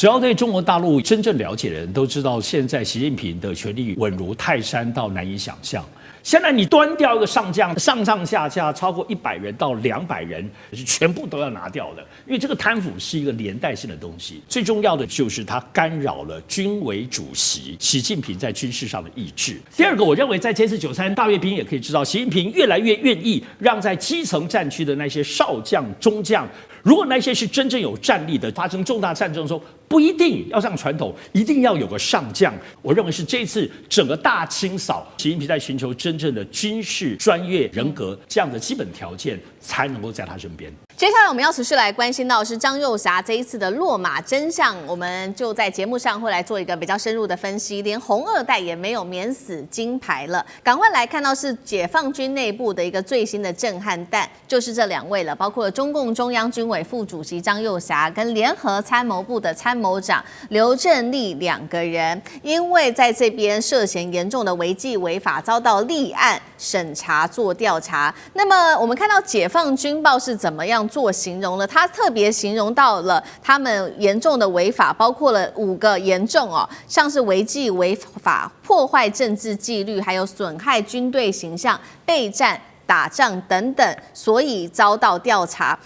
只要对中国大陆真正了解的人都知道，现在习近平的权力稳如泰山到难以想象。现在你端掉一个上将，上上下下超过100人到200人，全部都要拿掉的，因为这个贪腐是一个连带性的东西。最重要的就是它干扰了军委主席习近平在军事上的意志。第二个，我认为在这次9·3大阅兵也可以知道，习近平越来越愿意让在基层战区的那些少将、中将，如果那些是真正有战力的，发生重大战争的时候，不一定要上传统，一定要有个上将。我认为是这次整个大清扫，习近平在寻求真正的军事专业人格这样的基本条件，才能够在他身边。接下来我们要持续来关心到的是张幼霞这一次的落马真相，我们就在节目上会来做一个比较深入的分析。连红二代也没有免死金牌了，赶快来看到是解放军内部的一个最新的震撼弹，就是这2位了，包括中共中央军委副主席张幼霞跟联合参谋部的参谋长刘振立2个人，因为在这边涉嫌严重的违纪违法，遭到立案审查做调查。那么我们看到解放军报是怎么样做形容呢？他特别形容到了他们严重的违法，包括了5个严重像是违纪违法、破坏政治纪律，还有损害军队形象、备战打仗等等，所以遭到调查。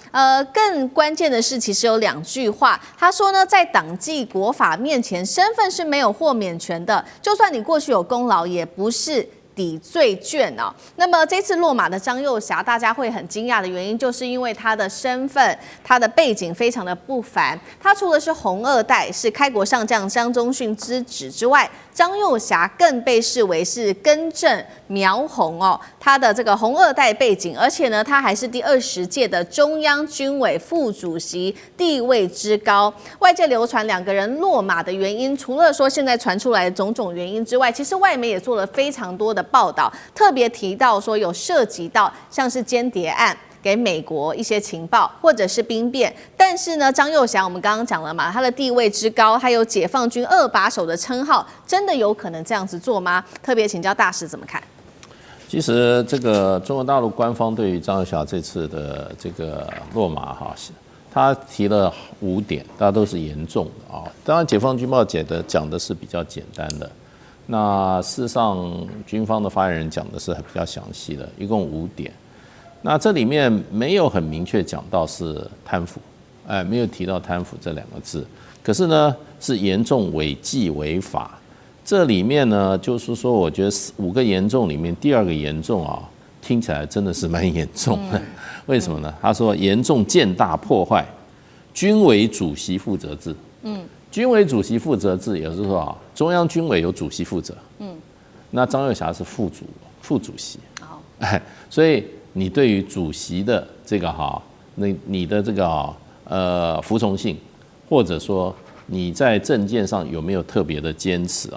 更关键的是，其实有2句话，他说呢，在党纪国法面前，身份是没有豁免权的，就算你过去有功劳，也不是抵罪券哦。那么这次落马的张幼霞，大家会很惊讶的原因，就是因为他的身份、他的背景非常的不凡。他除了是红二代，是开国上将张宗逊之子之外，张幼霞更被视为是根正苗红哦。他的这个红二代背景，而且呢，他还是第20届的中央军委副主席，地位之高。外界流传2个人落马的原因，除了说现在传出来的种种原因之外，其实外媒也做了非常多的报道，特别提到说有涉及到像是间谍案，给美国一些情报，或者是兵变。但是呢，张幼霞我们刚刚讲了嘛，他的地位之高，还有解放军2把手的称号，真的有可能这样子做吗？特别请教大使怎么看？其实这个中国大陆官方对于张幼霞这次的这个落马他提了5点，大家都是严重的啊。当然，解放军报讲的是比较简单的。那事实上，军方的发言人讲的是比较详细的，一共5点。那这里面没有很明确讲到是贪腐，没有提到贪腐这2个字。可是呢，是严重违纪违法。这里面呢，就是说，我觉得5个严重里面，第2个严重啊，听起来真的是蛮严重的。为什么呢？他说严重践踏破坏军委主席负责制。军委主席负责制，也就是说中央军委有主席负责。那张幼霞是副主席。所以你对于主席的这个你的这个服从性，或者说你在政见上有没有特别的坚持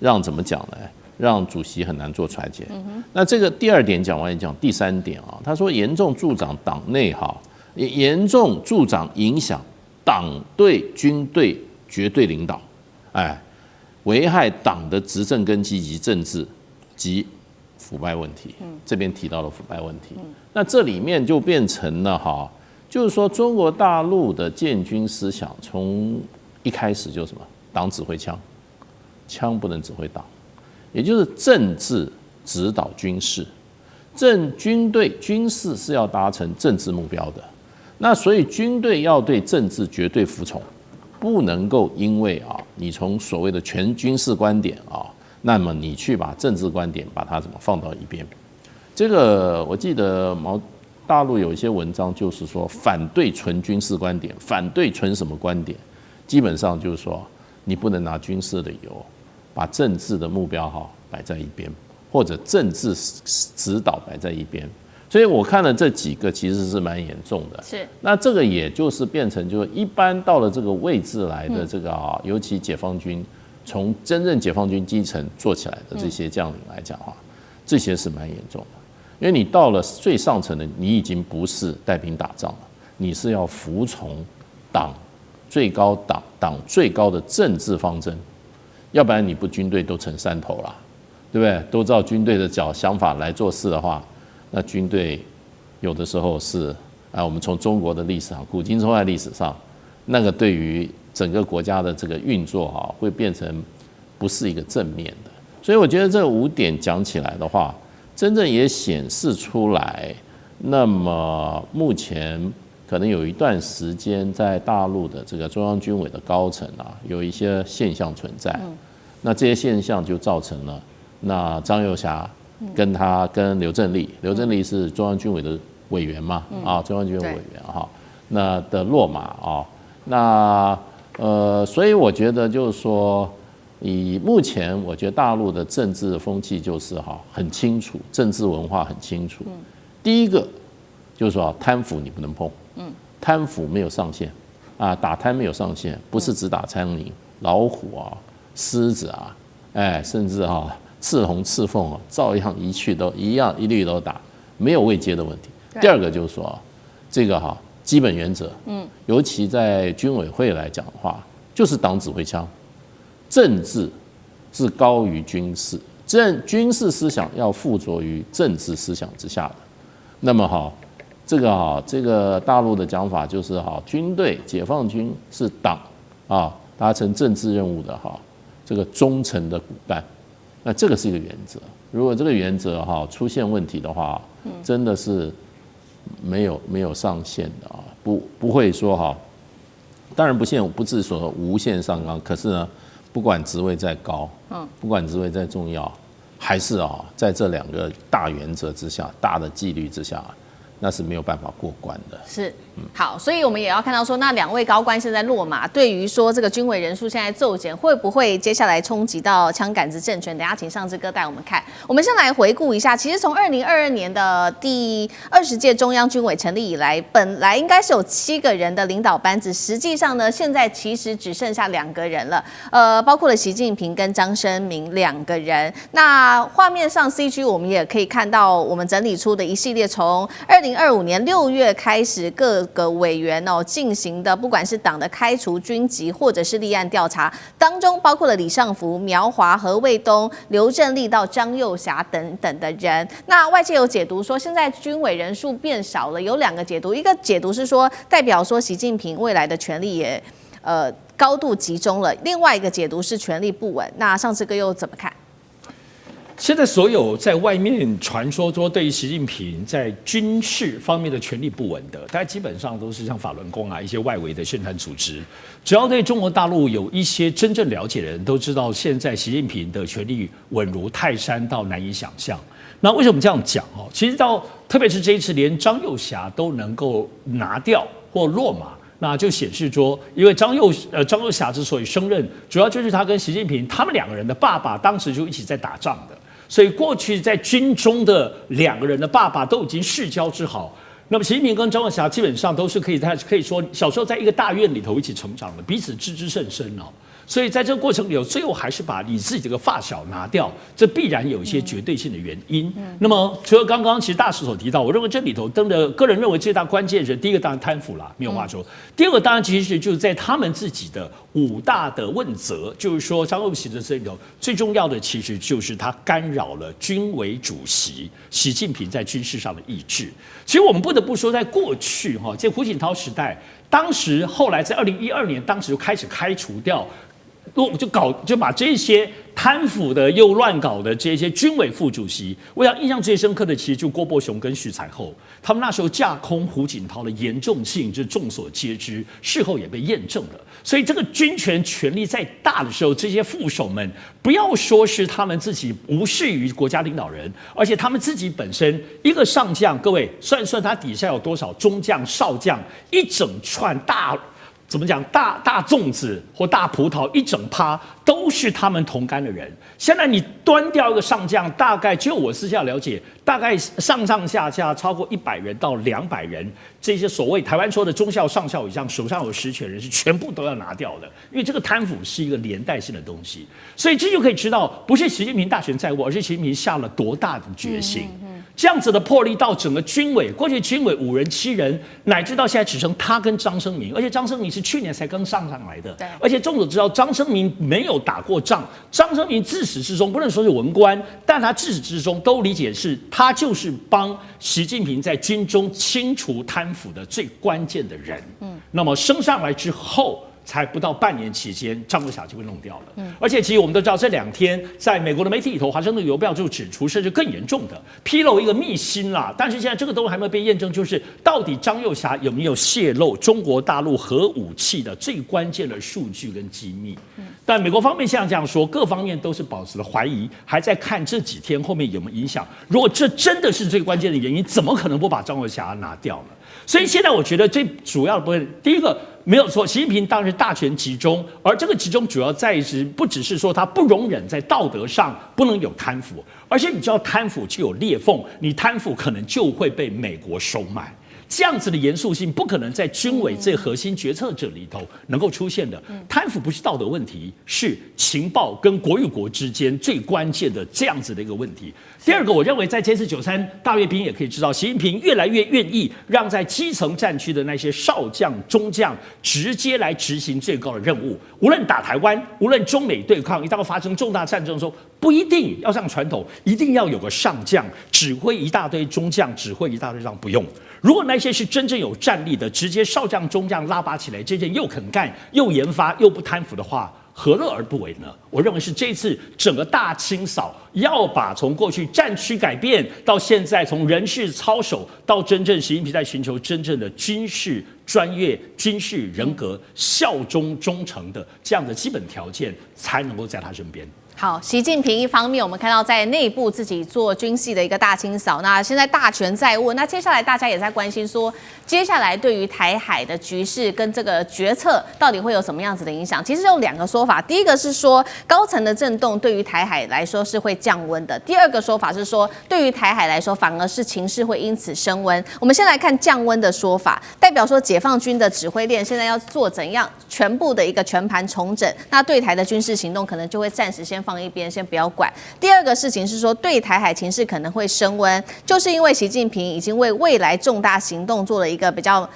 让怎么讲呢？让主席很难做裁决。那这个第2点讲完，也讲第3点他说严重助长党内严重助长影响党对军队绝对领导，危害党的执政根基及政治及腐败问题。这边提到了腐败问题。那这里面就变成了就是说中国大陆的建军思想从一开始就是什么？党指挥枪，枪不能指挥党，也就是政治指导军事，军队军事是要达成政治目标的。那所以军队要对政治绝对服从，不能够因为你从所谓的全军事观点那么你去把政治观点把它怎么放到一边。这个我记得大陆有一些文章就是说反对纯军事观点，反对纯什么观点，基本上就是说你不能拿军事的理由把政治的目标摆在一边，或者政治指导摆在一边。所以我看了这几个其实是蛮严重的。是。那这个也就是变成就是一般到了这个位置来的这个尤其解放军从真正解放军基层做起来的这些将领来讲这些是蛮严重的。因为你到了最上层的，你已经不是带兵打仗了，你是要服从党最高的政治方针，要不然你不军队都成山头了，对不对？都照军队的想法来做事的话，那军队有的时候是我们从中国的历史上，古今中外历史上，那个对于整个国家的这个运作哈，会变成不是一个正面的。所以我觉得这5点讲起来的话，真正也显示出来，那么目前可能有一段时间在大陆的这个中央军委的高层啊，有一些现象存在。那这些现象就造成了，那张又侠跟刘振利是中央军委的委员嘛，中央军委委员哈，那的落马啊，那所以我觉得就是说，以目前我觉得大陆的政治风气就是很清楚，政治文化很清楚。第一个就是说贪腐你不能碰，贪腐没有上限啊，打贪没有上限，不是只打苍蝇、老虎啊、狮子啊，甚至赤红赤凤啊，照样一律都打，没有位阶的问题。第二个就是说，这个基本原则，尤其在军委会来讲的话，就是党指挥枪，政治是高于军事，军事思想要附着于政治思想之下的。那么这个大陆的讲法就是军队解放军是党达成政治任务的这个忠诚的骨干，那这个是一个原则。如果这个原则出现问题的话，真的是没有上限的不会说当然不是说无限上纲，可是呢，不管职位再高，不管职位再重要，还是在这2个大原则之下、大的纪律之下，那是没有办法过关的。是，好，所以我们也要看到说，那2位高官现在落马，对于说这个军委人数现在骤减，会不会接下来冲击到枪杆子政权？等一下请上志哥带我们看。我们先来回顾一下，其实从2022年的第20届中央军委成立以来，本来应该是有7个人的领导班子，实际上呢，现在其实只剩下2个人了，包括了习近平跟张升明2个人。那画面上 CG 我们也可以看到，我们整理出的一系列从2025年6月开始，各个委员进行的，不管是党的开除军籍或者是立案调查，当中包括了李尚福、苗华、何卫东、刘振利到张又侠等等的人。那外界有解读说，现在军委人数变少了，有2个解读，一个解读是说，代表说习近平未来的权力也高度集中了；另外一个解读是权力不稳。那上次哥又怎么看？现在所有在外面传说对于习近平在军事方面的权力不稳的，大家基本上都是像法轮功一些外围的宣传组织。只要对中国大陆有一些真正了解的人都知道，现在习近平的权力稳如泰山到难以想象。那为什么这样讲？其实特别是这一次连张又侠都能够拿掉或落马，那就显示说，因为张又侠之所以升任，主要就是他跟习近平他们2个人的爸爸当时就一起在打仗的。所以过去在军中的2个人的爸爸都已经世交之好，那么习近平跟张又侠基本上都是可以说小时候在一个大院里头一起成长的，彼此知之甚深所以在这个过程里，最后还是把你自己这个发小拿掉，这必然有一些绝对性的原因。那么除了刚刚其实大使所提到，我认为这里头个人认为最大关键是第一个当然贪腐啦，没有话说。第二个当然其实就是在他们自己的5大的问责，就是说张又侠的这里头最重要的其实就是他干扰了军委主席习近平在军事上的意志。其实我们不得不说，在过去在胡锦涛时代，当时后来在2012年，当时就开始开除掉。就把这些贪腐的又乱搞的这些军委副主席，我想印象最深刻的其实就郭伯雄跟许才厚，他们那时候架空胡锦涛的严重性，就众所皆知，事后也被验证了。所以这个军权权力再大的时候，这些副手们不要说是他们自己无视于国家领导人，而且他们自己本身一个上将，各位算一算他底下有多少中将、少将，一整串怎么讲？大粽子或大葡萄一整趴都是他们同甘的人。现在你端掉一个上将，大概就我私下了解，大概上下超过100人到200人，这些所谓台湾说的中校、上校以上手上有实权人是全部都要拿掉的，因为这个贪腐是一个连带性的东西。所以这就可以知道，不是习近平大权在握，而是习近平下了多大的决心。这样子的魄力到整个军委，过去军委5人7人，乃至到现在只剩他跟张升明，而且张升明是去年才刚上来的，而且众所知道张升明没有打过仗，张升明自始至终不能说是文官，但他自始至终都理解是他就是帮习近平在军中清除贪腐的最关键的人。那么升上来之后，才不到半年期间，张又侠就被弄掉了。而且其实我们都知道，这2天在美国的媒体里头，华盛顿邮报就指出，甚至更严重的披露一个秘辛啦。但是现在这个都还没有被验证，就是到底张又侠有没有泄露中国大陆核武器的最关键的数据跟机密？但美国方面现在这样说，各方面都是保持了怀疑，还在看这几天后面有没有影响。如果这真的是最关键的原因，怎么可能不把张又侠拿掉了？所以现在我觉得最主要的部分，第一个没有错，习近平当然是大权集中，而这个集中主要在于不只是说他不容忍在道德上不能有贪腐，而且你知道贪腐就有裂缝，你贪腐可能就会被美国收买。这样子的严肃性不可能在军委这核心决策者里头能够出现的。贪腐不是道德问题，是情报跟国与国之间最关键的这样子的一个问题。第二个，我认为在这次93大阅兵也可以知道，习近平越来越愿意让在基层战区的那些少将、中将直接来执行最高的任务。无论打台湾，无论中美对抗，一旦发生重大战争的时候，不一定要像传统，一定要有个上将指挥一大堆中将，指挥一大堆上不用。如果那些是真正有战力的，直接少将、中将拉拔起来，这件又肯干、又研发、又不贪腐的话，何乐而不为呢？我认为是这次整个大清扫，要把从过去战区改变，到现在从人事操守，到真正习近平在寻求真正的军事专业、军事人格、效忠忠诚的这样的基本条件，才能够在他身边。好，习近平一方面我们看到在内部自己做军系的一个大清扫，那现在大权在握，那接下来大家也在关心说，接下来对于台海的局势跟这个决策到底会有什么样子的影响？其实有2个说法，第一个是说高层的震动对于台海来说是会降温的，第二个说法是说对于台海来说反而是情势会因此升温。我们先来看降温的说法，代表说解放军的指挥链现在要做怎样全部的一个全盘重整，那对台的军事行动可能就会暂时先放一边，先不要管。第二个事情是说，对台海情势可能会升温，就是因为习近平已经为未来重大行动做了一个比较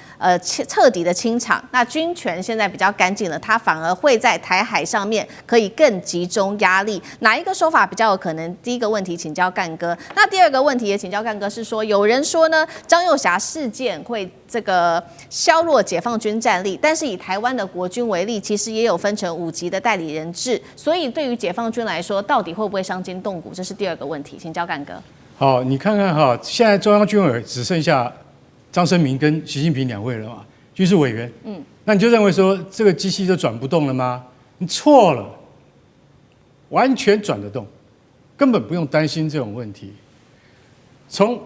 彻底的清场。那军权现在比较干净了，他反而会在台海上面可以更集中压力。哪一个说法比较有可能？第一个问题请教干哥。那第二个问题也请教干哥，是说有人说呢，张又侠事件会这个削弱解放军战力，但是以台湾的国军为例，其实也有分成5级的代理人制，所以对于解放军来说，到底会不会伤筋动骨？这是第二个问题，请教干哥。好，你看看哈，现在中央军委只剩下张升明跟习近平2位了嘛，军事委员。那你就认为说这个机器就转不动了吗？你错了，完全转得动，根本不用担心这种问题。从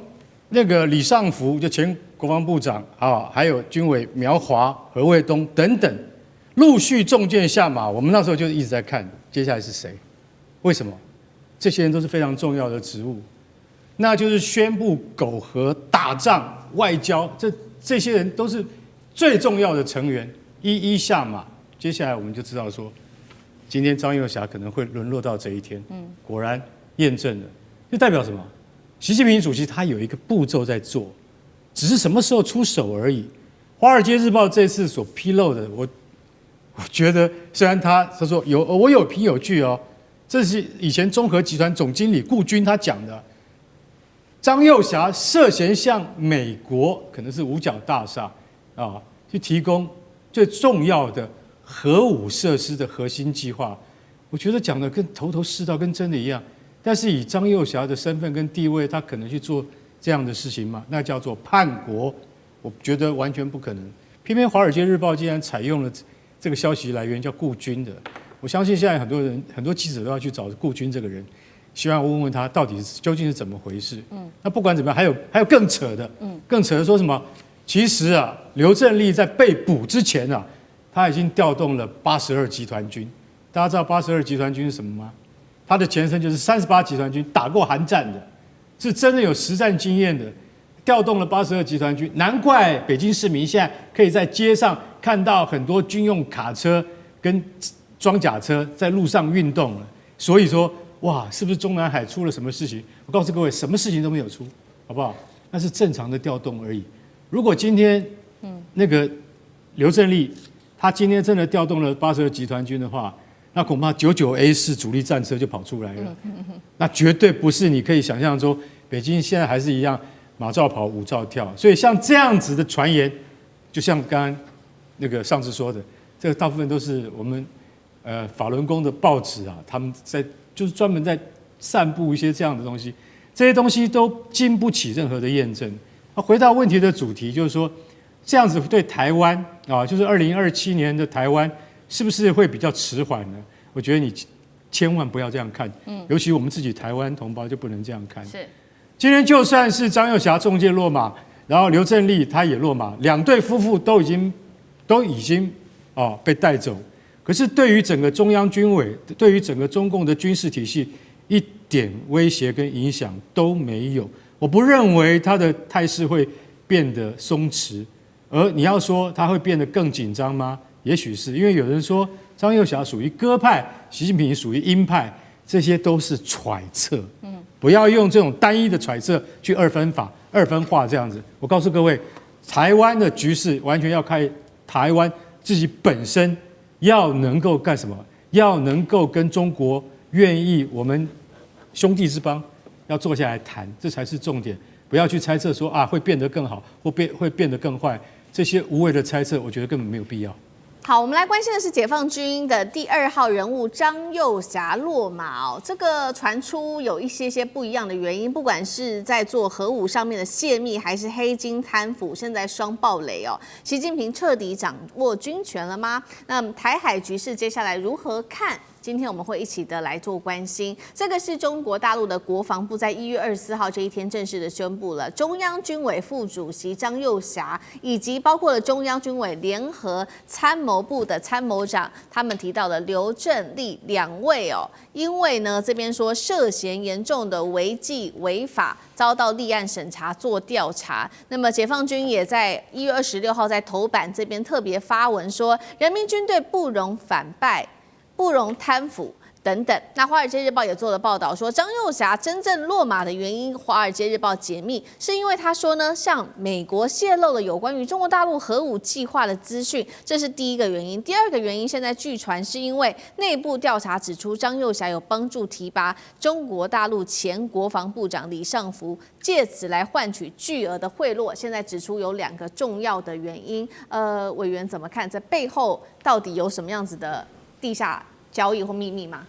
那个李尚福就前国防部长啊，还有军委苗华、何卫东等等，陆续中箭下马。我们那时候就一直在看接下来是谁。为什么？这些人都是非常重要的职务，那就是宣布苟合、打仗、外交，这些人都是最重要的成员，一一下马。接下来我们就知道说，今天张又侠可能会沦落到这一天。果然验证了，这代表什么？习近平主席他有一个步骤在做，只是什么时候出手而已。《华尔街日报》这次所披露的，我觉得虽然他说我有凭有据哦。这是以前中核集团总经理顾军他讲的，张又侠涉嫌向美国可能是五角大厦啊，去提供最重要的核武设施的核心计划。我觉得讲的跟头头是道，跟真的一样。但是以张又侠的身份跟地位，他可能去做这样的事情吗？那叫做叛国，我觉得完全不可能。偏偏《华尔街日报》竟然采用了这个消息来源叫顾军的。我相信现在很多记者都要去找顾军这个人，希望问问他到底究竟是怎么回事。那不管怎么样，还有更扯的，更扯的说什么？其实啊，刘振立在被捕之前啊，他已经调动了82集团军。大家知道82集团军是什么吗？它的前身就是38集团军，打过韩战的，是真的有实战经验的。调动了82集团军，难怪北京市民现在可以在街上看到很多军用卡车跟装甲车在路上运动了。所以说，哇，是不是中南海出了什么事情？我告诉各位，什么事情都没有出，好不好？那是正常的调动而已。如果今天那个刘振立他今天真的调动了82集团军的话，那恐怕99A4主力战车就跑出来了。那绝对不是你可以想象中，北京现在还是一样马照跑，舞照跳。所以像这样子的传言，就像刚刚那个上次说的，这个大部分都是我们法轮功的报纸啊，他们就是专门在散布一些这样的东西，这些东西都经不起任何的验证。回到问题的主题，就是说这样子对台湾啊，就是2027年的台湾是不是会比较迟缓呢？我觉得你千万不要这样看，尤其我们自己台湾同胞就不能这样看。是，今天就算是张幼霞中介落马，然后刘正丽他也落马，两对夫妇都已经被带走。可是对于整个中央军委，对于整个中共的军事体系，一点威胁跟影响都没有。我不认为他的态势会变得松弛，而你要说他会变得更紧张吗？也许是因为有人说张幼霞属于鸽派，习近平属于鹰派，这些都是揣测。不要用这种单一的揣测去二分化这样子。我告诉各位，台湾的局势完全要看台湾自己本身要能够干什么，要能够跟中国愿意我们兄弟之邦要坐下来谈，这才是重点。不要去猜测说会变得更好，会变得更坏，这些无谓的猜测，我觉得根本没有必要。好，我们来关心的是解放军的第2号人物张幼霞落马哦。这个传出有一些不一样的原因，不管是在做核武上面的泄密，还是黑金贪腐，现在双爆雷哦。习近平彻底掌握军权了吗？那台海局势接下来如何看？今天我们会一起的来做关心，这个是中国大陆的国防部在1月24号这一天正式的宣布了，中央军委副主席张幼霞以及包括了中央军委联合参谋部的参谋长，他们提到了刘正丽2位哦，因为呢这边说涉嫌严重的违纪违法，遭到立案审查做调查。那么解放军也在1月26号在头版这边特别发文说，人民军队不容反败，不容贪腐等等。那《华尔街日报》也做了报道说，张幼霞真正落马的原因，《华尔街日报》解密是因为他说呢，向美国泄露了有关于中国大陆核武计划的资讯，这是第一个原因。第二个原因，现在据传是因为内部调查指出，张幼霞有帮助提拔中国大陆前国防部长李尚福，借此来换取巨额的贿赂。现在指出有2个重要的原因，委员怎么看？这背后到底有什么样子的地下交易或秘密吗？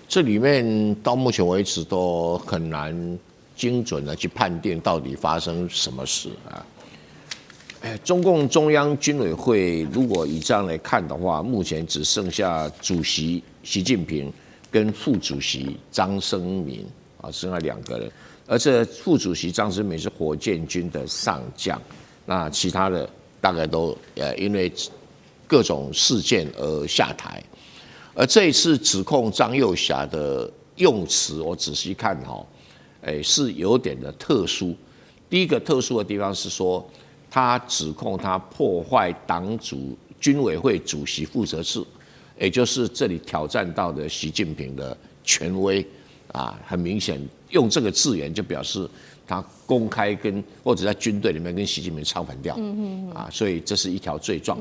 这里面到目前为止都很难精准的去判定到底发生什么事啊。中共中央军委会如果以这样来看的话，目前只剩下主席习近平跟副主席张生民啊，剩下2个人。而这副主席张生民是火箭军的上将，那其他的大概都因为各种事件而下台。而这一次指控张幼霞的用词，我仔细看是有点的特殊。第一个特殊的地方是说，他指控他破坏党主军委会主席负责制，也就是这里挑战到的习近平的权威啊，很明显用这个字眼就表示他公开或者在军队里面跟习近平唱反调，所以这是一条罪状。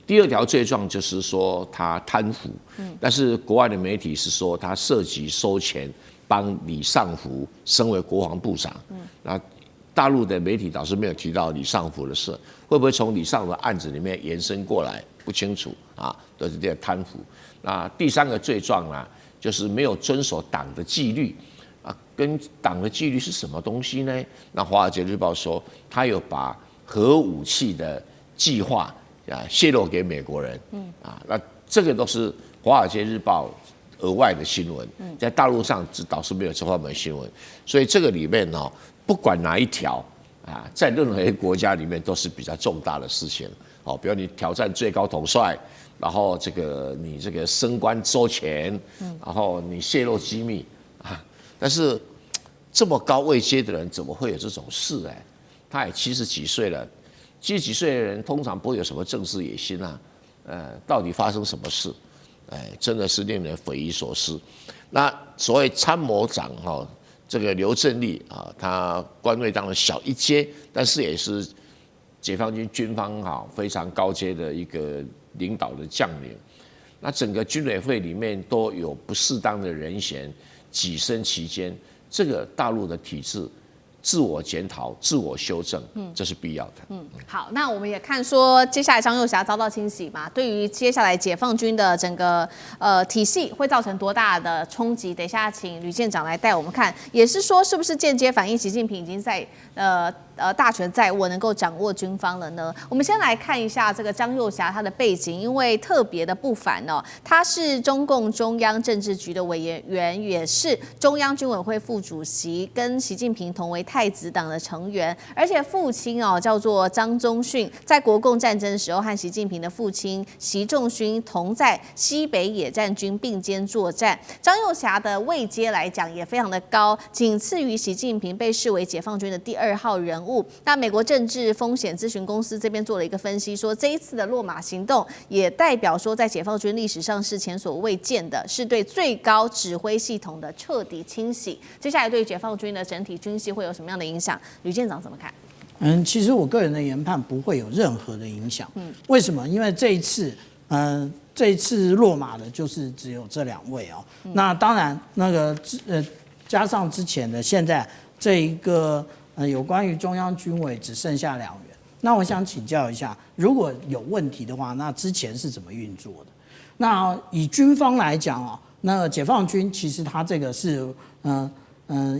第2条罪状就是说他贪腐，但是国外的媒体是说他涉及收钱帮李尚福升为国防部长，那大陆的媒体倒是没有提到李尚福的事，会不会从李尚福的案子里面延伸过来不清楚啊，都是这个贪腐。那第3个罪状呢，就是没有遵守党的纪律。跟党的纪律是什么东西呢？那《华尔街日报》说，他有把核武器的计划泄露给美国人，那这个都是《华尔街日报》额外的新闻，在大陆上倒是没有这方面新闻，所以这个里面不管哪一条在任何一个国家里面都是比较重大的事情，比如你挑战最高统帅，然后你这个升官收钱，然后你泄露机密但是这么高位阶的人怎么会有这种事？他也70几岁了，70几岁的人通常不会有什么政治野心啊。到底发生什么事？真的是令人匪夷所思。那所谓参谋长这个刘正丽他官位当然小一阶，但是也是解放军军方非常高阶的一个领导的将领。那整个军委会里面都有不适当的人选跻身其间，这个大陆的体制自我检讨、自我修正，这是必要的。好，那我们也看说，接下来张幼霞遭到清洗嘛，对于接下来解放军的整个体系会造成多大的冲击？等一下请吕舰长来带我们看，也是说是不是间接反映习近平已经在大权在握，能够掌握军方了呢？我们先来看一下这个张幼霞她的背景，因为特别的不凡哦，她是中共中央政治局的委员，也是中央军委会副主席，跟习近平同为太子党的成员，而且父亲哦叫做张宗逊，在国共战争的时候和习近平的父亲习仲勋同在西北野战军并肩作战。张幼霞的位阶来讲也非常的高，仅次于习近平，被视为解放军的第2号人物。那美国政治风险咨询公司这边做了一个分析，说这一次的落马行动也代表说，在解放军历史上是前所未见的，是对最高指挥系统的彻底清洗。接下来对解放军的整体军系会有什么样的影响？吕舰长怎么看？其实我个人的研判不会有任何的影响。为什么？因为这一次落马的就是只有这2位哦。那当然，加上之前的，现在这一个有关于中央军委只剩下2员。那我想请教一下，如果有问题的话，那之前是怎么运作的？那以军方来讲哦，那解放军其实它这个是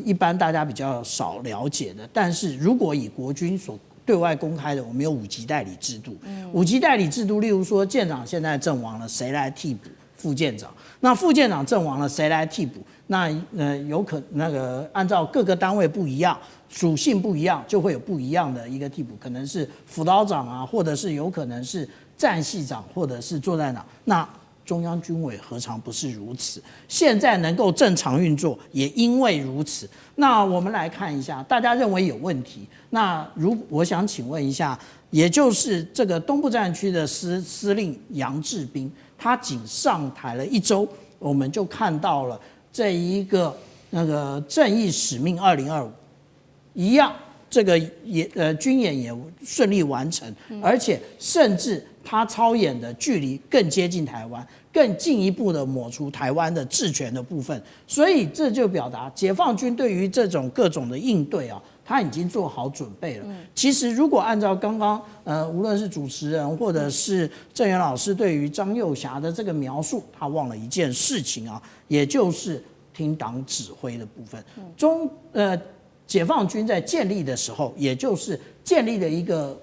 一般大家比较少了解的。但是如果以国军所对外公开的，我们有5级代理制度。5级代理制度，例如说舰长现在阵亡了，谁来替补副舰长？那副舰长阵亡了，谁来替补？那有可按照各个单位不一样，属性不一样，就会有不一样的一个替补，可能是辅导长啊，或者是有可能是战系长，或者是作战长。那中央军委何尝不是如此？现在能够正常运作，也因为如此。那我们来看一下，大家认为有问题。那我想请问一下，也就是这个东部战区的司令杨志斌，他仅上台了1周，我们就看到了这一个正义使命2025一样，这个军演也顺利完成，而且甚至他操演的距离更接近台湾，更进一步的抹除台湾的治权的部分。所以这就表达解放军对于这种各种的应对啊，他已经做好准备了。其实如果按照刚刚无论是主持人或者是郑源老师对于张幼霞的这个描述，他忘了一件事情啊，也就是听党指挥的部分。解放军在建立的时候，也就是建立了一个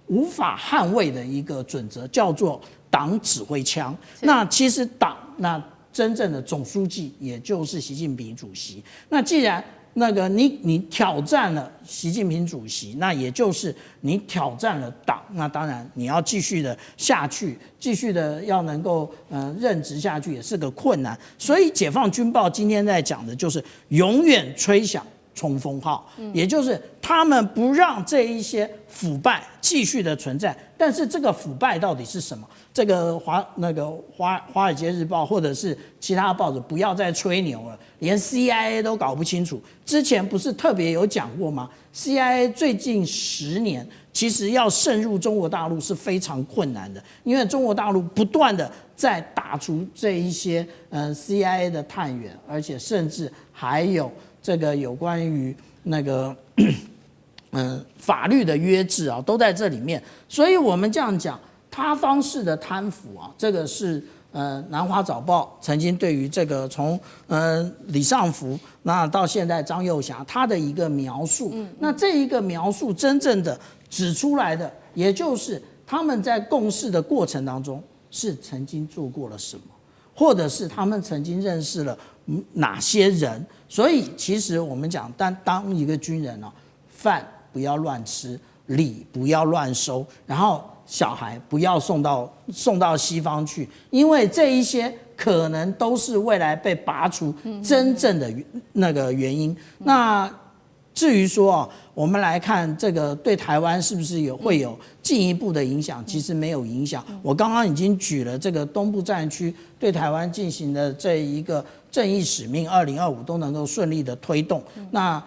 无法捍卫的一个准则，叫做党指挥枪。那其实党真正的总书记也就是习近平主席。那既然你挑战了习近平主席，那也就是你挑战了党，那当然你要继续的下去，继续的要能够任职下去也是个困难。所以解放军报今天在讲的就是永远吹响冲锋号，也就是他们不让这一些腐败继续的存在。但是这个腐败到底是什么？这个华尔街日报或者是其他报纸不要再吹牛了，连 CIA 都搞不清楚。之前不是特别有讲过吗？ CIA 最近10年其实要渗入中国大陆是非常困难的，因为中国大陆不断的在打除这一些CIA 的探员，而且甚至还有这个有关于法律的约制啊，都在这里面。所以我们这样讲，他方式的贪腐啊，这个是南华早报曾经对于这个从李尚福那到现在张幼霞他的一个描述。那这一个描述真正的指出来的，也就是他们在共事的过程当中是曾经做过了什么，或者是他们曾经认识了哪些人。所以其实我们讲，当一个军人啊，饭不要乱吃，礼不要乱收，然后小孩不要送到西方去，因为这一些可能都是未来被拔除真正的原因。那至于说我们来看这个对台湾是不是会有进一步的影响，其实没有影响。我刚刚已经举了这个东部战区对台湾进行的这一个正义使命2025都能够顺利的推动。那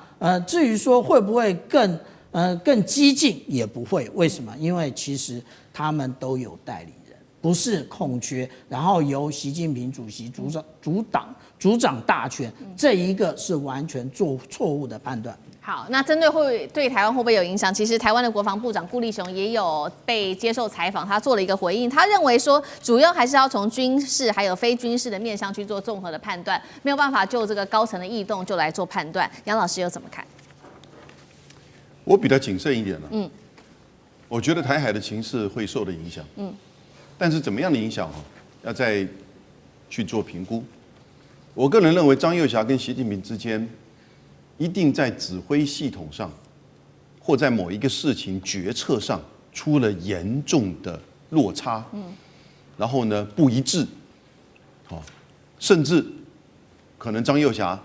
至于说会不会更激进，也不会。为什么？因为其实他们都有代理人，不是空缺，然后由习近平主席主掌大权，这一个是完全做错误的判断。好，那针对对台湾会不会有影响？其实台湾的国防部长顾立雄也有被接受采访，他做了一个回应，他认为说主要还是要从军事还有非军事的面向去做综合的判断，没有办法就这个高层的异动就来做判断。杨老师又怎么看？我比较谨慎一点了。我觉得台海的情势会受到影响。但是怎么样的影响要再去做评估。我个人认为张又侠跟习近平之间一定在指挥系统上，或在某一个事情决策上出了严重的落差。然后呢不一致，甚至可能张又侠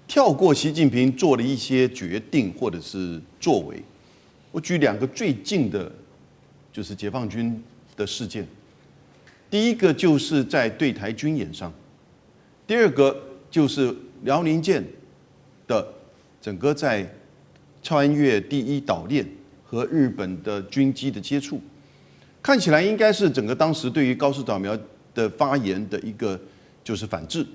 跳过习近平做了一些决定或者是作为。我举2个最近的，就是解放军的事件。第一个就是在对台军演上，第2个就是辽宁舰的整个在穿越第1岛链和日本的军机的接触，看起来应该是整个当时对于高市早苗的发言的一个就是反制，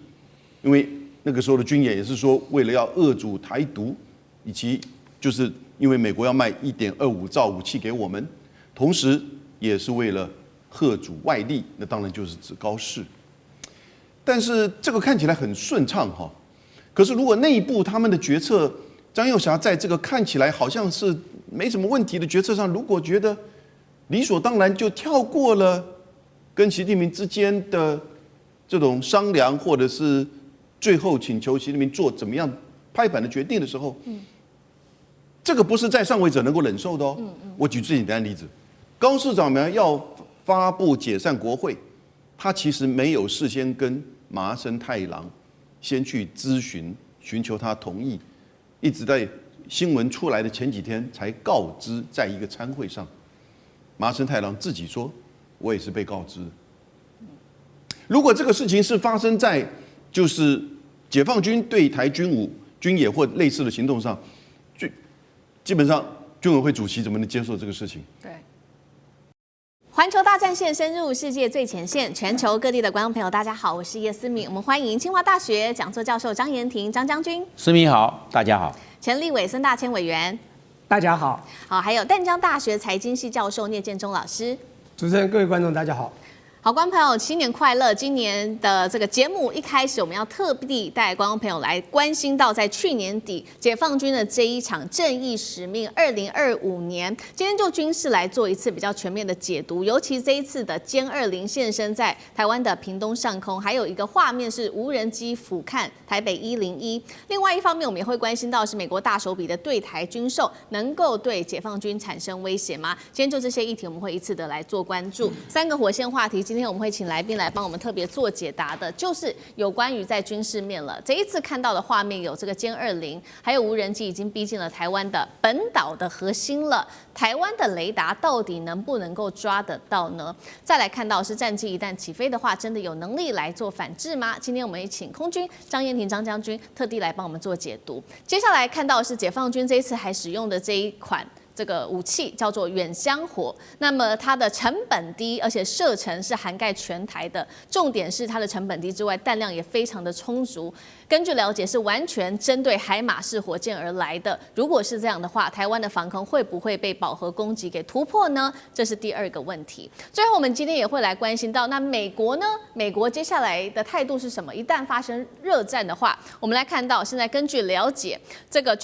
因为那个时候的军演也是说为了要遏阻台独，以及就是因为美国要卖1.25兆武器给我们，同时也是为了嚇阻外力，那当然就是指高市。但是这个看起来很顺畅哈，可是如果内部他们的决策，张又侠在这个看起来好像是没什么问题的决策上，如果觉得理所当然就跳过了跟习近平之间的这种商量，或者是最后请求习近平做怎么样拍板的决定的时候，这个不是在上位者能够忍受的哦。我举最简单的例子，高市早苗要发布解散国会，他其实没有事先跟麻生太郎先去咨询，寻求他同意，一直在新闻出来的前几天才告知，在一个参会上，麻生太郎自己说，我也是被告知。如果这个事情是发生在就是解放军对台军武、军演或类似的行动上，基本上军委会主席怎么能接受这个事情？对。环球大战线深入世界最前线，全球各地的观众朋友，大家好，我是叶思敏，我们欢迎清华大学讲座教授张延廷张将军，思敏好，大家好，前立委孙大千委员，大家好，好，还有淡江大学财经系教授聂建中老师，主持人各位观众大家好。好，观众朋友，新年快乐！今年的这个节目一开始，我们要特地带观众朋友来关心到，在去年底解放军的这一场正义使命2025年，今天就军事来做一次比较全面的解读。尤其这一次的歼20现身在台湾的屏东上空，还有一个画面是无人机俯瞰台北101。另外一方面，我们也会关心到是美国大手笔的对台军售，能够对解放军产生威胁吗？今天就这些议题，我们会一次的来做关注。3个火线话题，今天我们会请来宾来帮我们特别做解答的，就是有关于在军事面了。这一次看到的画面有这个歼20，还有无人机已经逼近了台湾的本岛的核心了。台湾的雷达到底能不能够抓得到呢？再来看到是战机一旦起飞的话，真的有能力来做反制吗？今天我们也请空军张延廷张将军特地来帮我们做解读。接下来看到是解放军这一次还使用的这一款这个武器叫做远香火，那么它的成本低，而且射程是涵盖全台的。重点是它的成本低之外，弹量也非常的充足。根据了解，是完全针对海马式火箭而来的。如果是这样的话，台湾的防空会不会被饱和攻击给突破呢？这是第2个问题。最后，我们今天也会来关心到，那美国呢？美国接下来的态度是什么？一旦发生热战的话，我们来看到，现在根据了解，这个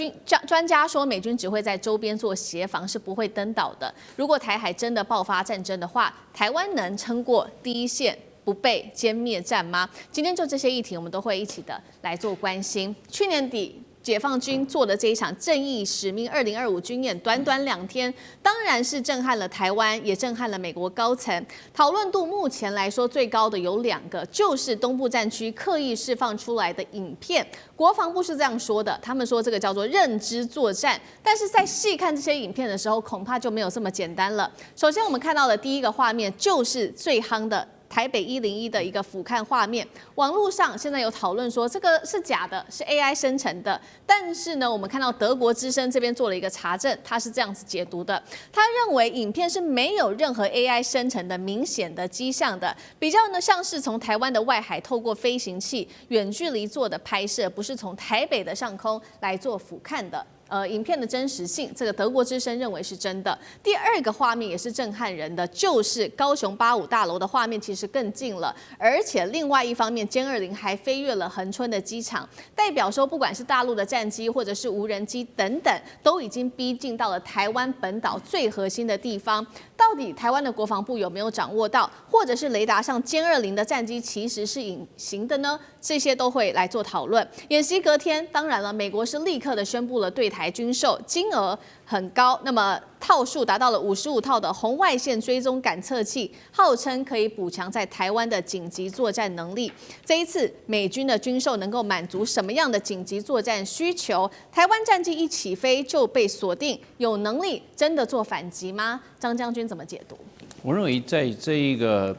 专家说，美军只会在周边做协防，是不会登岛的。如果台海真的爆发战争的话，台湾能撑过第一线不被歼灭战吗？今天就这些议题，我们都会一起的来做关心。去年底解放军做的这一场正义使命2025军演，短短2天，当然是震撼了台湾，也震撼了美国高层。讨论度目前来说最高的有2个，就是东部战区刻意释放出来的影片。国防部是这样说的，他们说这个叫做认知作战，但是在细看这些影片的时候，恐怕就没有这么简单了。首先我们看到的第一个画面就是最夯的台北101的一个俯瞰画面。网络上现在有讨论说这个是假的，是 AI 生成的。但是呢，我们看到德国之声这边做了一个查证，他是这样子解读的：他认为影片是没有任何 AI 生成的明显的迹象的，比较呢像是从台湾的外海透过飞行器远距离做的拍摄，不是从台北的上空来做俯瞰的。影片的真实性，这个德国之声认为是真的。第二个画面也是震撼人的，就是高雄85大楼的画面，其实更近了。而且另外一方面，歼20还飞越了恒春的机场，代表说不管是大陆的战机或者是无人机等等，都已经逼近到了台湾本岛最核心的地方。到底台湾的国防部有没有掌握到，或者是雷达上歼20的战机其实是隐形的呢？这些都会来做讨论。演习隔天，当然了，美国是立刻的宣布了对台军售，金额很高，那么套数达到了55套的红外线追踪感测器，号称可以补强在台湾的紧急作战能力。这一次美军的军售能够满足什么样的紧急作战需求？台湾战机一起飞就被锁定，有能力真的做反击吗？张将军怎么解读？我认为在这一个，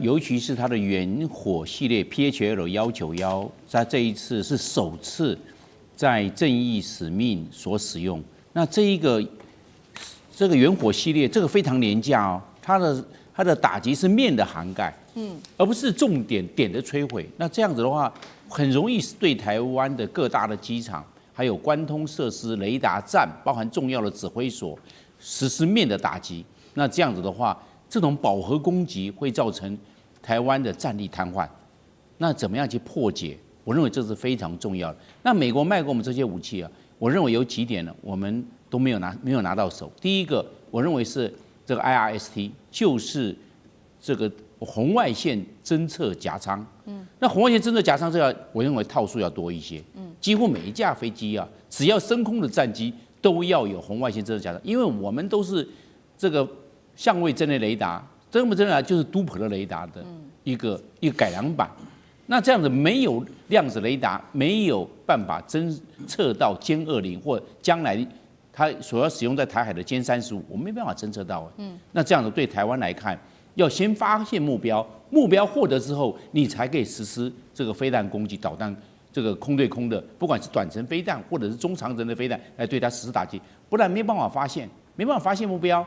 尤其是它的远火系列 PHL191，在这一次是首次在正义使命所使用。那这个远火系列，这个非常廉价哦，它的打击是面的涵盖，而不是重点点的摧毁。那这样子的话，很容易对台湾的各大的机场，还有关通设施、雷达站，包含重要的指挥所，实施面的打击。那这样子的话，这种饱和攻击会造成台湾的战力瘫痪。那怎么样去破解？我认为这是非常重要的。那美国卖给我们这些武器啊，我认为有几点呢，我们都没有拿到手。第一个，我认为是这个 IRST， 就是这个红外线侦测夹舱。那红外线侦测夹舱这个，我认为套数要多一些。几乎每一架飞机啊，只要升空的战机都要有红外线侦测夹舱，因为我们都是这个相位阵列雷达，真雷达就是都普勒雷达的一个改良版。那这样子没有量子雷达，没有办法侦测到歼20或将来它所要使用在台海的歼35，我们没办法侦测到。那这样子对台湾来看，要先发现目标，目标获得之后，你才可以实施这个飞弹攻击、导弹这个空对空的，不管是短程飞弹或者是中长程的飞弹来对它实施打击，不然没办法发现目标，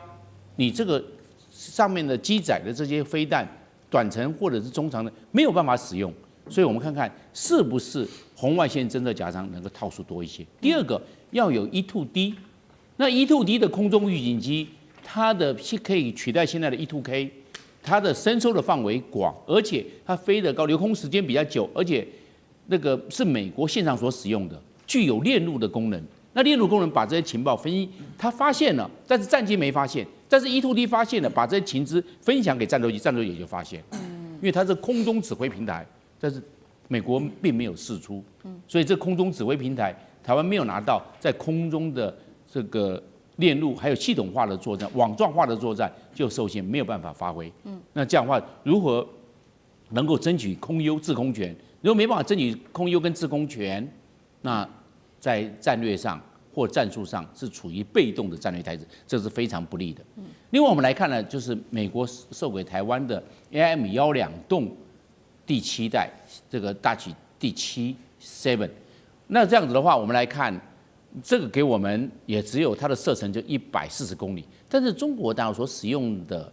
你这个上面的机载的这些飞弹，短程或者是中长的没有办法使用。所以我们看看是不是红外线侦测夹舱能够套数多一些。第二个要有 E2D， 那 E2D 的空中预警机，它的可以取代现在的 E2K， 它的伸缩的范围广，而且它飞得高，留空时间比较久，而且那个是美国线上所使用的，具有链路的功能。那链路功能把这些情报分析，它发现了，但是战机没发现，但是 E2D 发现了，把这些情资分享给战斗机，战斗机也就发现，因为它是空中指挥平台。但是美国并没有释出，所以这空中指挥平台，台湾没有拿到在空中的这个链路，还有系统化的作战、网状化的作战就受限，没有办法发挥。那这样的话，如何能够争取空优制空权？如果没办法争取空优跟制空权，那在战略上或战术上是处于被动的战略态势，这是非常不利的。另外我们来看呢，就是美国授给台湾的 AIM-12洞。第7代这个大起第7 那这样子的话，我们来看这个给我们也只有它的射程就140公里，但是中国大陆所使用的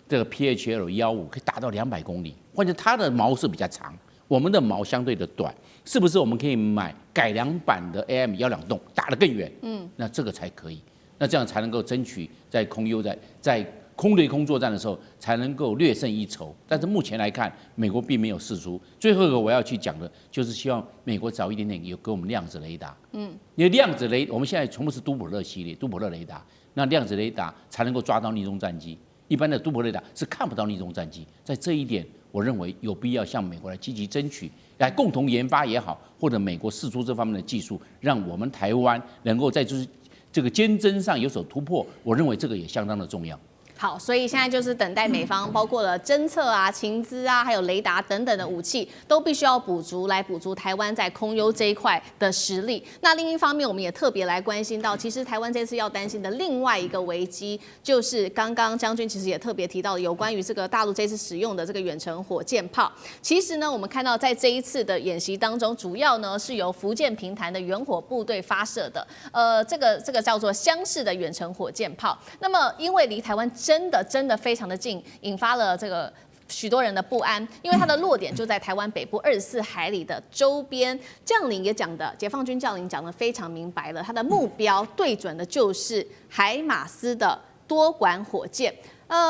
这个 PHL-15可以达到200公里，或者它的毛是比较长，我们的毛相对的短，是不是我们可以买改良版的 AIM-12洞打得更远？那这个才可以，那这样才能够争取在空优在空对空作战的时候才能够略胜一筹，但是目前来看，美国并没有释出。最后一个我要去讲的就是希望美国早一点点有给我们量子雷达，因为量子雷，我们现在全部是都普勒系列，都普勒雷达，那量子雷达才能够抓到逆中战机，一般的都普勒雷达是看不到逆中战机。在这一点，我认为有必要向美国来积极争取，来共同研发也好，或者美国释出这方面的技术，让我们台湾能够在这个坚贞上有所突破。我认为这个也相当的重要。好，所以现在就是等待美方包括了侦测啊、情资啊，还有雷达等等的武器，都必须要补足台湾在空优这一块的实力。那另一方面，我们也特别来关心到，其实台湾这次要担心的另外一个危机，就是刚刚将军其实也特别提到有关于这个大陆这次使用的这个远程火箭炮。其实呢，我们看到在这一次的演习当中，主要呢是由福建平潭的远火部队发射的，这个叫做湘式的远程火箭炮。那么因为离台湾真的非常的近，引发了这个许多人的不安，因为它的落点就在台湾北部24海里的周边。将领也讲的，解放军将领讲的非常明白了，他的目标对准的就是海马斯的多管火箭。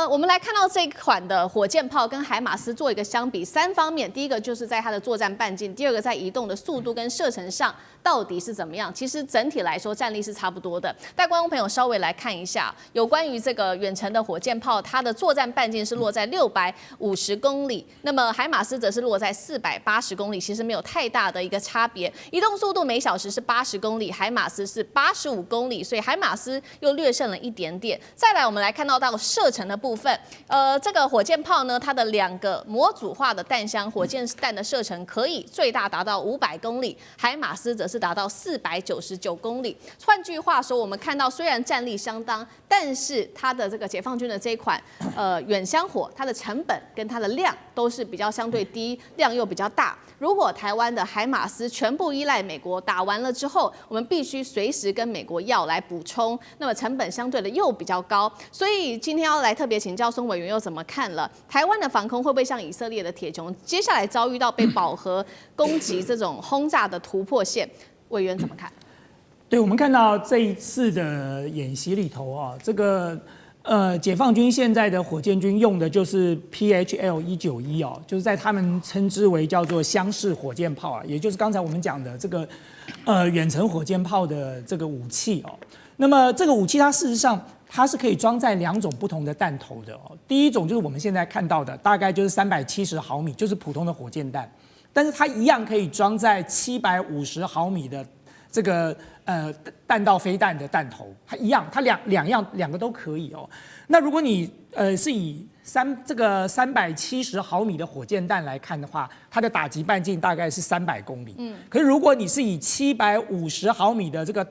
我们来看到这款的火箭炮跟海马斯做一个相比，3方面，第一个就是在它的作战半径，第二个在移动的速度跟射程上到底是怎么样？其实整体来说战力是差不多的。带观众朋友稍微来看一下，有关于这个远程的火箭炮，它的作战半径是落在650公里，那么海马斯则是落在480公里，其实没有太大的一个差别。移动速度每小时是80公里，海马斯是85公里，所以海马斯又略胜了一点点。再来，我们来看到射程的部分，这个火箭炮呢，它的2个模组化的弹箱，火箭弹的射程可以最大达到500公里，海马斯则是达到499公里。换句话说，我们看到虽然战力相当，但是它的这个解放军的这一款远箱火，它的成本跟它的量都是比较相对低，量又比较大。如果台湾的海马斯全部依赖美国，打完了之后，我们必须随时跟美国要来补充，那么成本相对的又比较高。所以今天要来特别请教孙委员又怎么看了？台湾的防空会不会像以色列的铁穹，接下来遭遇到被饱和攻击这种轰炸的突破线？委员怎么看？对，我们看到这一次的演习里头啊，这个解放军现在的火箭军用的就是 PHL-191哦，就是在他们称之为叫做湘式火箭炮啊，也就是刚才我们讲的这个远程火箭炮的这个武器哦。那么这个武器它事实上它是可以装载2种不同的弹头的哦。第一种就是我们现在看到的，大概就是370毫米，就是普通的火箭弹，但是它一样可以装载750毫米的这个弹道飞弹的弹头，它一样，它两个都可以哦。那如果你是以370毫米的火箭弹来看的话，它的打击半径大概是300公里。可是如果你是以750毫米的这个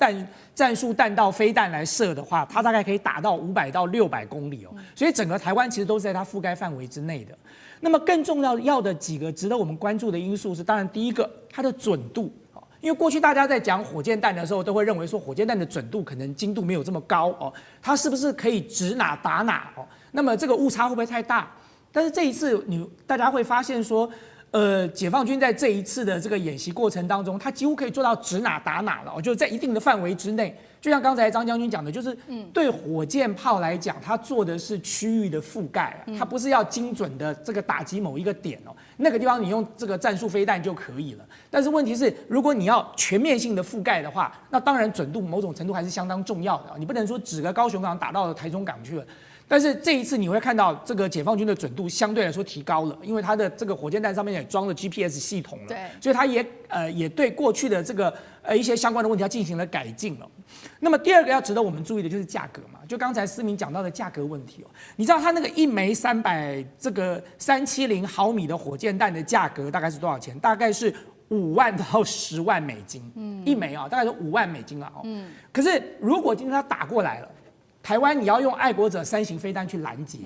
战术弹道飞弹来射的话，它大概可以打到500到600公里哦。所以整个台湾其实都是在它覆盖范围之内的。那么更重要的几个值得我们关注的因素是，当然第一个它的准度。因为过去大家在讲火箭弹的时候，都会认为说火箭弹的准度可能精度没有这么高哦，它是不是可以指哪打哪哦？那么这个误差会不会太大？但是这一次大家会发现说，解放军在这一次的这个演习过程当中，它几乎可以做到指哪打哪了，就是在一定的范围之内。就像刚才张将军讲的，就是对火箭炮来讲，它做的是区域的覆盖，它不是要精准的这个打击某一个点哦，那个地方你用这个战术飞弹就可以了。但是问题是，如果你要全面性的覆盖的话，那当然准度某种程度还是相当重要的，你不能说指个高雄港打到台中港去了。但是这一次你会看到这个解放军的准度相对来说提高了，因为它的这个火箭弹上面也装了 GPS 系统了，所以它也对过去的这个一些相关的问题它进行了改进了。那么第二个要值得我们注意的就是价格嘛，就刚才思明讲到的价格问题哦。你知道它那个一枚370毫米的火箭弹的价格大概是多少钱？大概是5万到10万美金，一枚啊，大概是5万美金了哦。可是如果今天它打过来了，台湾你要用爱国者3型飞弹去拦截，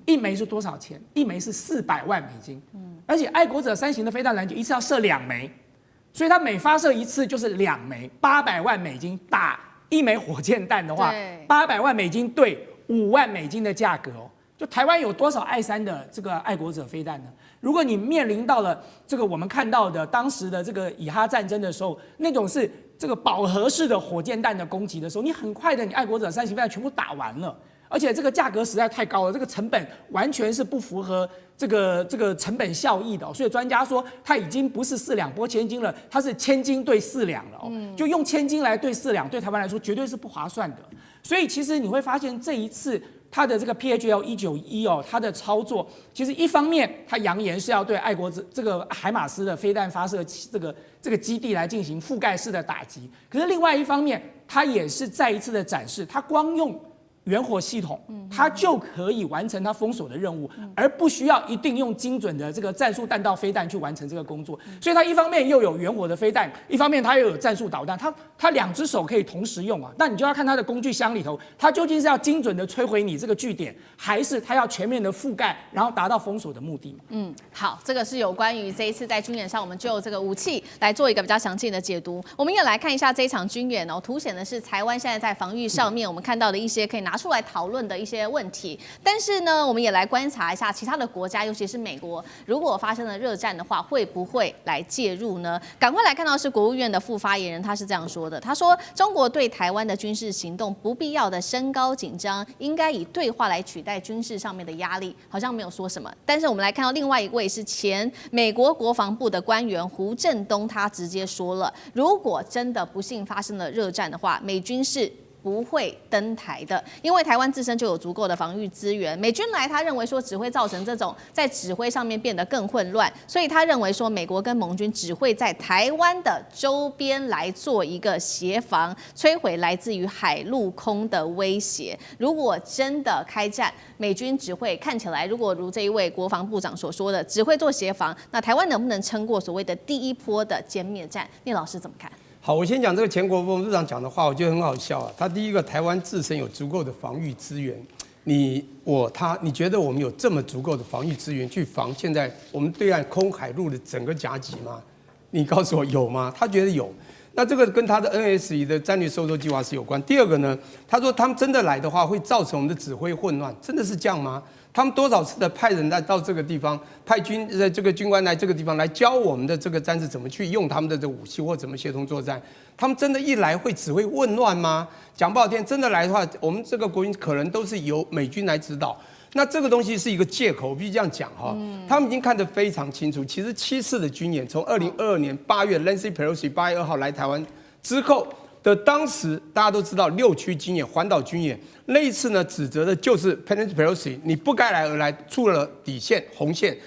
一枚是多少钱？一枚是400万美金，而且爱国者3型的飞弹拦截一次要射2枚，所以它每发射一次就是2枚，800万美金打一枚火箭弹的话，800万美金对5万美金的价格哦。就台湾有多少爱3的这个爱国者飞弹呢？如果你面临到了这个我们看到的当时的这个以哈战争的时候，那种是这个饱和式的火箭弹的攻击的时候，你很快的你爱国者3型飞弹全部打完了，而且这个价格实在太高了，这个成本完全是不符合这个成本效益的，所以专家说它已经不是4两拨千斤了，它是千斤对4两了，就用千斤来对4两，对台湾来说绝对是不划算的。所以其实你会发现这一次它的这个 PHL-191哦，它的操作其实一方面它扬言是要对爱国这个海马斯的飞弹发射这个基地来进行覆盖式的打击，可是另外一方面它也是再一次的展示，它光用远火系统，它就可以完成它封锁的任务，而不需要一定用精准的这个战术弹道飞弹去完成这个工作。所以它一方面又有远火的飞弹，一方面它又有战术导弹，它2只手可以同时用啊。那你就要看它的工具箱里头，它究竟是要精准的摧毁你这个据点，还是它要全面的覆盖，然后达到封锁的目的嘛？好，这个是有关于这一次在军演上，我们就这个武器来做一个比较详细的解读。我们也来看一下这一场军演哦，凸显的是台湾现在在防御上面，我们看到的一些可以拿出来讨论的一些问题。但是呢，我们也来观察一下其他的国家，尤其是美国，如果发生了热战的话，会不会来介入呢？赶快来看到是国务院的副发言人，他是这样说的：他说，中国对台湾的军事行动不必要的升高紧张，应该以对话来取代军事上面的压力，好像没有说什么。但是我们来看到另外一位是前美国国防部的官员胡振东，他直接说了，如果真的不幸发生了热战的话，美军是不会登台的，因为台湾自身就有足够的防御资源。美军来，他认为说只会造成这种在指挥上面变得更混乱，所以他认为说美国跟盟军只会在台湾的周边来做一个协防，摧毁来自于海陆空的威胁。如果真的开战，美军只会看起来，如果如这一位国防部长所说的，只会做协防，那台湾能不能撑过所谓的第一波的歼灭战？聂老师怎么看？好，我先讲这个前国防部长讲的话，我觉得很好笑啊。他第一个，台湾自身有足够的防御资源，你觉得我们有这么足够的防御资源去防现在我们对岸空海陆的整个夹击吗？你告诉我有吗？他觉得有。那这个跟他的 NSE 的战略收缩计划是有关。第二个呢，他说他们真的来的话，会造成我们的指挥混乱，真的是这样吗？他们多少次的派人来到这个地方，派这个军官来这个地方来教我们的这个战士怎么去用他们的这武器或怎么协同作战。他们真的一来会只会混乱吗？讲不好听，真的来的话，我们这个国军可能都是由美军来指导。那这个东西是一个借口，我必须这样讲哈。他们已经看得非常清楚，其实7次的军演，从2022年8月 Nancy Pelosi 8月2号来台湾之后的当时，大家都知道6区军演、环岛军演那一次呢，指责的就是 Nancy Pelosi 你不该来而来，触了底线红线。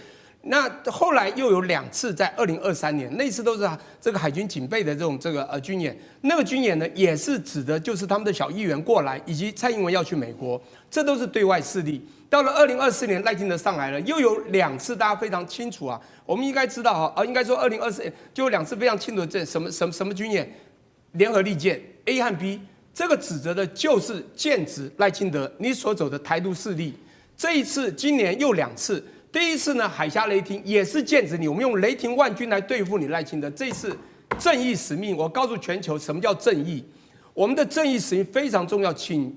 那后来又有2次，在2023年，那次都是这个海军警备的这种军演。那个军演呢，也是指的就是他们的小议员过来，以及蔡英文要去美国，这都是对外势力。到了2024年，赖清德上来了，又有2次，大家非常清楚啊。我们应该知道哈，应该说2024年就有2次非常清楚的这什么军演，联合利剑 A 和 B， 这个指责的就是剑指赖清德你所走的台独势力。这一次，今年又2次。第一次呢，海峡雷霆也是剑指你，我们用雷霆万军来对付你赖清德。这一次正义使命，我告诉全球什么叫正义。我们的正义使命非常重要，请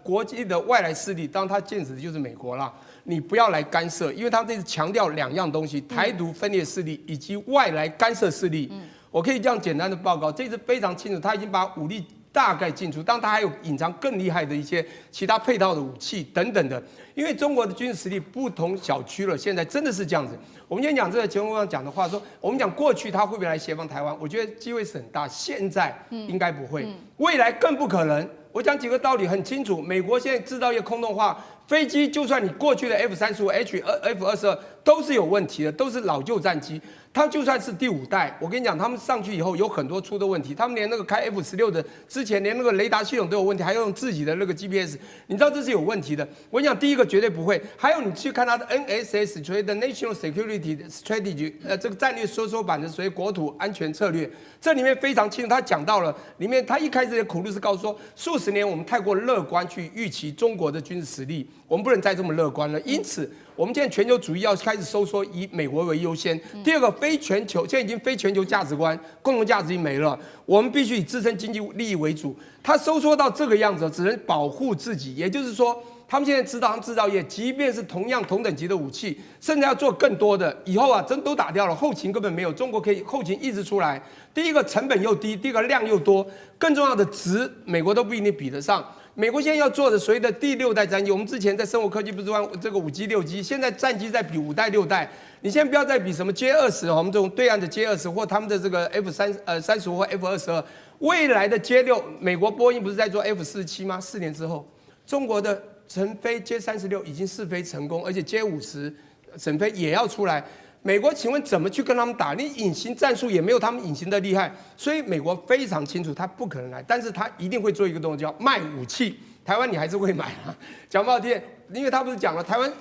国际的外来势力，当然他剑指的就是美国啦，你不要来干涉，因为他们这次强调2样东西：台独分裂势力以及外来干涉势力。我可以这样简单的报告，这次非常清楚，他已经把武力大概进出，当然他还有隐藏更厉害的一些其他配套的武器等等的。因为中国的军事实力不同小区了，现在真的是这样子。我们今天讲这个前国防讲的话，说我们讲过去他会不会来协防台湾，我觉得机会是很大，现在应该不会，未来更不可能。我讲几个道理很清楚，美国现在制造业空洞化，飞机就算你过去的 F-35、F-22都是有问题的，都是老旧战机。它就算是第5代，我跟你讲，他们上去以后有很多出的问题，他们连那个开 F-16的之前连那个雷达系统都有问题，还要用自己的那个 GPS， 你知道这是有问题的。我跟你讲，第一个绝对不会。还有你去看它的 NSS， 所谓的 National Security Strategy， 这个战略缩版的所谓国土安全策略，这里面非常清楚，他讲到了里面，他一开始的苦路是告诉说，数十年我们太过乐观去预期中国的军事实力，我们不能再这么乐观了。因此，我们现在全球主义要开始收缩，以美国为优先。第二个，非全球，现在已经非全球价值观，共同价值已经没了，我们必须以自身经济利益为主。它收缩到这个样子，只能保护自己。也就是说，他们现在知道，他们制造业，即便是同等级的武器，甚至要做更多的，以后啊，真都打掉了，后勤根本没有，中国可以后勤一直出来。第一个成本又低，第二个量又多，更重要的值，美国都不一定比得上。美国现在要做的所谓的第6代战机，我们之前在生活科技不是玩这个5G、6G，现在战机在比5代、6代。你现在不要再比什么 J-20， 我们这种对岸的 J-20或他们的这个 F-35或 F-22， 未来的 J-6，美国波音不是在做 F-47吗？4年之后，中国的成飞 J-36已经试飞成功，而且 J-50审飞也要出来。美国请问怎么去跟他们打？你隐形战术也没有他们隐形的厉害，所以美国非常清楚他不可能来，但是他一定会做一个动作，叫卖武器。台湾你还是会买啊。讲不好听，因为他不是讲了台湾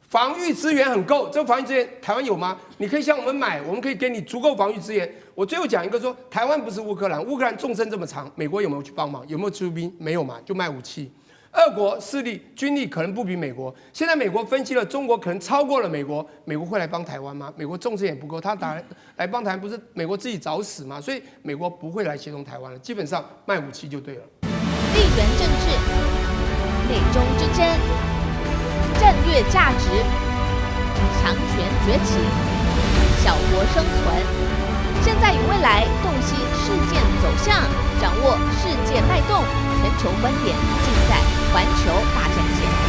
防御资源很够，这个防御资源台湾有吗？你可以向我们买，我们可以给你足够防御资源。我最后讲一个说，台湾不是乌克兰，乌克兰纵深这么长，美国有没有去帮忙？有没有出兵？没有嘛，就卖武器。俄国势力军力可能不比美国，现在美国分析了，中国可能超过了美国，美国会来帮台湾吗？美国纵深也不够，他来帮台湾不是美国自己找死吗？所以美国不会来协同台湾了，基本上卖武器就对了。地缘政治、美中之争、战略价值、强权崛起、小国生存。现在与未来洞悉事件走向，掌握世界脉动，全球观点尽在环球大战线。